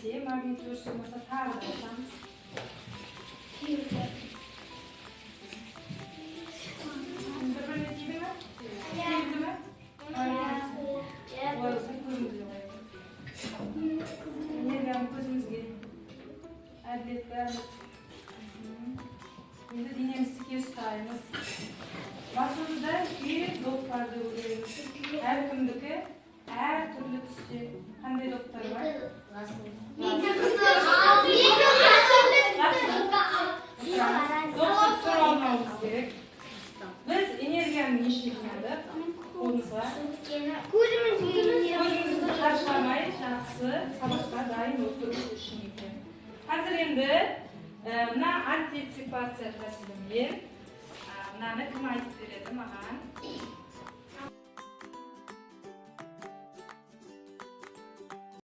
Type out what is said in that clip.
кальций, магний болса тағы да сан. Bir-birine tiydi mi? Tiydi mi? Olsa көзімізге қояйық. Энергияны көзімізге. Әділет бәріміз. Енді денемізді тіке ұстаймыз. Басымызда күйек доптарды көреміз. Әркімдікі әр түрлі түсте. Қандай доптар бар? Доптар тұра алмауымыз керек. Біз энергияны нешеге алдық? Қолымызға. Көзімізді қаршыламай жақсы сабаққа дайын отыру үшін екен. Қазір енді мына антиципация тәсілімен мынаны кім айтып береді маған?